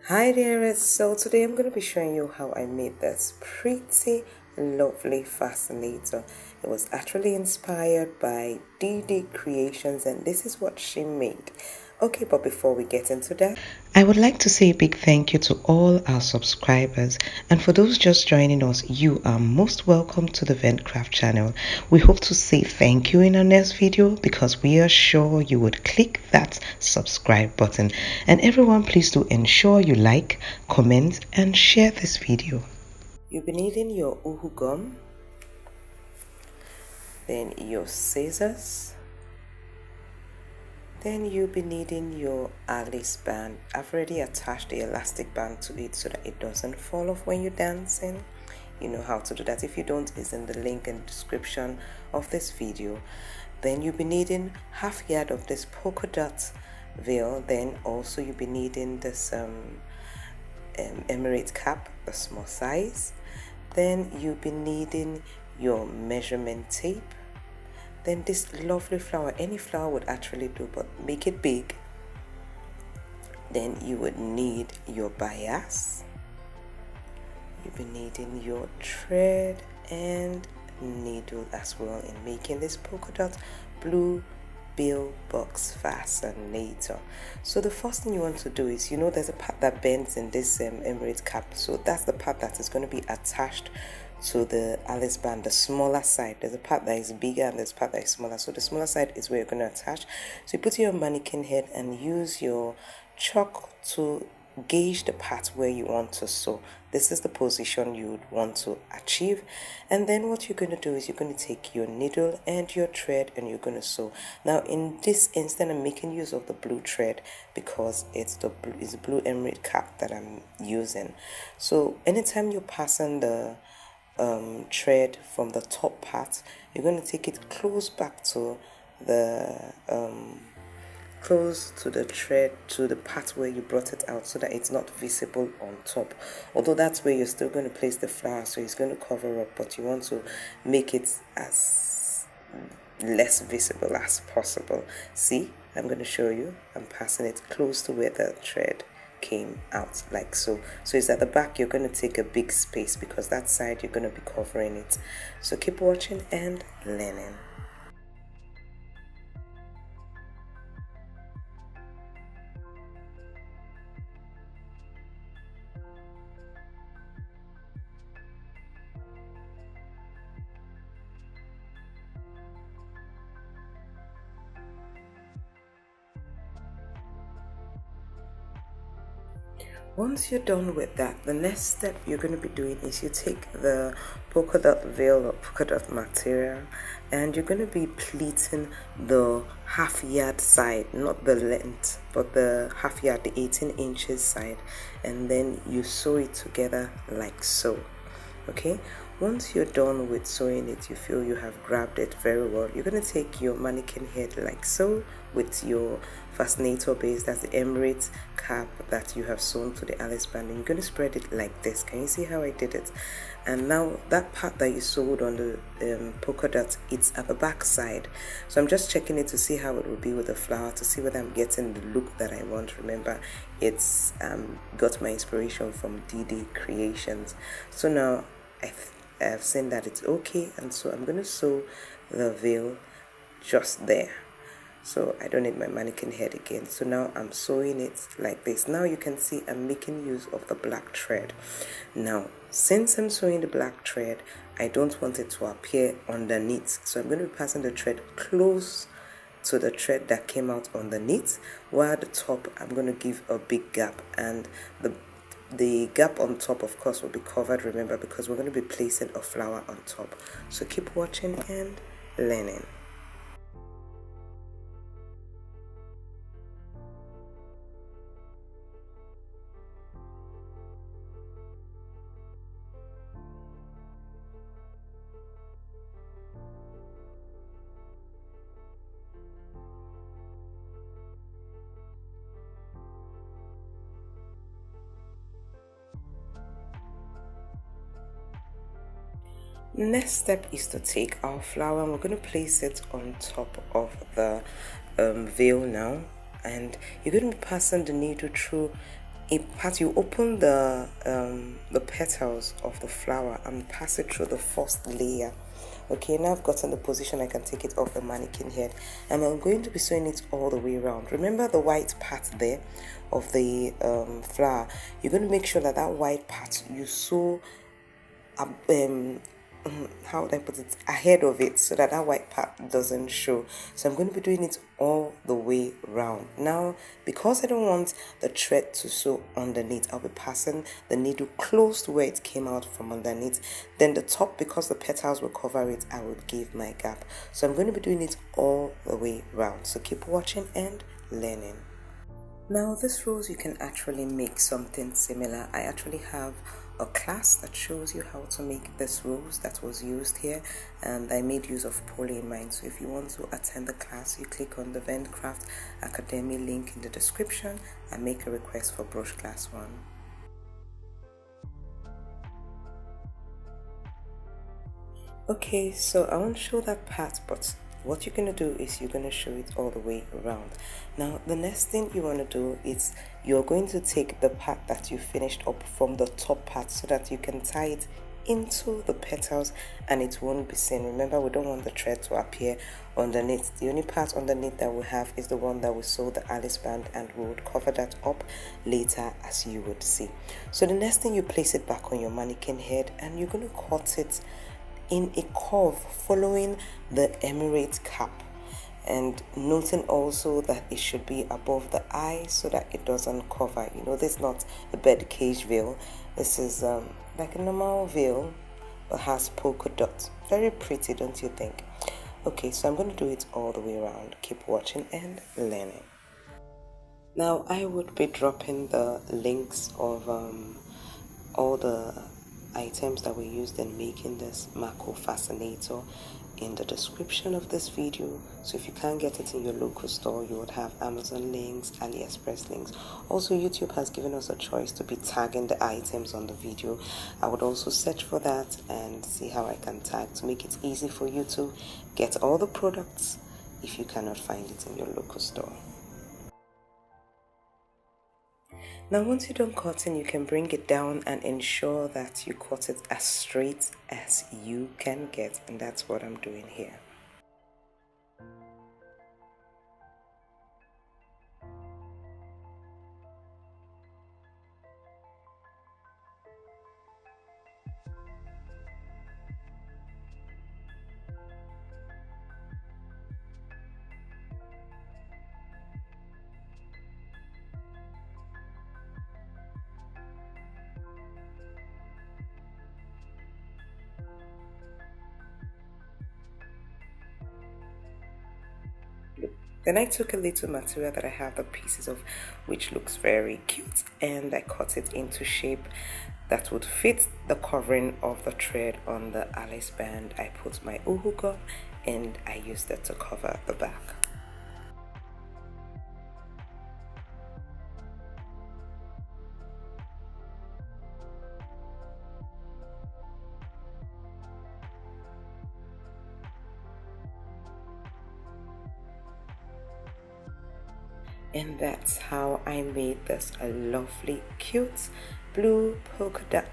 Hi there, so today I'm going to be showing you how I made this pretty lovely fascinator. It was actually inspired by DD Creations and this is what she made. Okay, but before we get into that, I would like to say a big thank you to all our subscribers, and for those just joining us, you are most welcome to the dventcraft channel. We hope to say thank you in our next video because we are sure you would click that subscribe button. And everyone, please do ensure you like, comment and share this video. You'll be needing your uhu gum, then your scissors, then you'll be needing your Alice band. I've already attached the elastic band to it so that it doesn't fall off when you're dancing. You know how to do that. If you don't, it's in the link in the description of this video. Then you'll be needing half yard of this polka dot veil. Then also you'll be needing this emerald cap, a small size. Then you'll be needing your measurement tape. Then this lovely flower, any flower would actually do, but make it big. Then you would need your bias. You'll be needing your thread and needle as well in making this polka dot blue Pillbox Fascinator. So the first thing you want to do is, there's a part that bends in this emerald cap, so that's the part that is going to be attached to the Alice band, the smaller side. There's a part that is bigger and there's a part that is smaller, so the smaller side is where you're going to attach. So you put your mannequin head and use your chalk to gauge the part where you want to sew. This is the position you would want to achieve, and then what you're going to do is you're going to take your needle and your thread and you're going to sew. Now in this instant I'm making use of the blue thread because it's the blue emerald cap that I'm using. So anytime you're passing the thread from the top part, you're going to take it close back to the thread, to the part where you brought it out, so that it's not visible on top, although that's where you're still going to place the flower, so it's going to cover up, but you want to make it as less visible as possible. See, I'm going to show you. I'm passing it close to where the thread came out, like so. So it's at the back, you're going to take a big space because that side you're going to be covering it. So keep watching and learning. Once you're done with that, the next step you're going to be doing is you take the polka dot veil or polka dot material and you're going to be pleating the half yard side, not the length, but the half yard, the 18 inches side, and then you sew it together like so. Okay, once you're done with sewing it, you feel you have grabbed it very well, you're going to take your mannequin head like so with your fascinator base, that's the emerald cap that you have sewn to the Alice band, and you're going to spread it like this. Can you see how I did it? And now that part that you sewed on the polka dot, it's at the back side, so I'm just checking it to see how it will be with the flower, to see whether I'm getting the look that I want. Remember, it's got my inspiration from DD Creations. So now I've seen that it's okay, and so I'm going to sew the veil just there. So I don't need my mannequin head again. So now I'm sewing it like this. Now you can see I'm making use of the black thread. Now since I'm sewing the black thread, I don't want it to appear underneath, so I'm going to be passing the thread close to the thread that came out underneath, while at the top I'm going to give a big gap, and the gap on top of course will be covered, remember, because we're going to be placing a flower on top. So keep watching and learning. Next step is to take our flower and we're going to place it on top of the veil now, and you're going to be passing the needle through you open the petals of the flower and pass it through the first layer. Okay, now I've gotten the position, I can take it off the mannequin head, and I'm going to be sewing it all the way around. Remember the white part there of the flower? You're going to make sure that that white part you sew how would I put it, ahead of it, so that that white part doesn't show. So I'm going to be doing it all the way round. Now, because I don't want the thread to sew underneath, I'll be passing the needle close to where it came out from underneath. Then the top, because the petals will cover it, I will give my gap. So I'm going to be doing it all the way round. So keep watching and learning. Now this rose, you can actually make something similar. I actually have a class that shows you how to make this rose that was used here, and I made use of poly in mine. So if you want to attend the class, you click on the dventcraft academy link in the description and make a request for brush class 1. Okay, so I won't show that part, but what you're going to do is you're going to show it all the way around. Now, the next thing you want to do is you're going to take the part that you finished up from the top part so that you can tie it into the petals and it won't be seen. Remember, we don't want the thread to appear underneath. The only part underneath that we have is the one that we sew the Alice band, and we would cover that up later as you would see. So the next thing, you place it back on your mannequin head and you're going to cut it in a curve following the emirate cap, and noting also that it should be above the eye so that it doesn't cover. You know, this is not a bird cage veil. This is like a normal veil but has polka dots. Very pretty, don't you think? Okay, so I'm going to do it all the way around. Keep watching and learning. Now I would be dropping the links of all the items that we used in making this Mannequin Fascinator in the description of this video. So if you can't get it in your local store, you would have Amazon links, AliExpress links. Also, YouTube has given us a choice to be tagging the items on the video. I would also search for that and see how I can tag to make it easy for you to get all the products if you cannot find it in your local store. Now once you're done cutting, you can bring it down and ensure that you cut it as straight as you can get, and that's what I'm doing here. Then I took a little material that I have the pieces of, which looks very cute, and I cut it into shape that would fit the covering of the thread on the Alice band. I put my uhu gum and I used it to cover the back. And that's how I made this a lovely, cute blue polka dot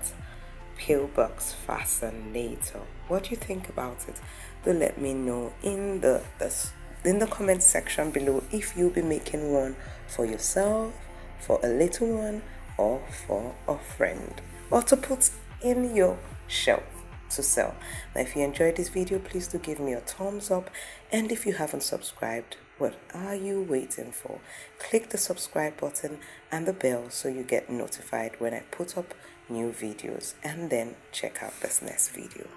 Pillbox Fascinator. What do you think about it? Do let me know in the comment section below if you'll be making one for yourself, for a little one, or for a friend, or to put in your shelf to sell. Now if you enjoyed this video, please do give me a thumbs up, and if you haven't subscribed, what are you waiting for? Click the subscribe button and the bell so you get notified when I put up new videos, and then check out this next video.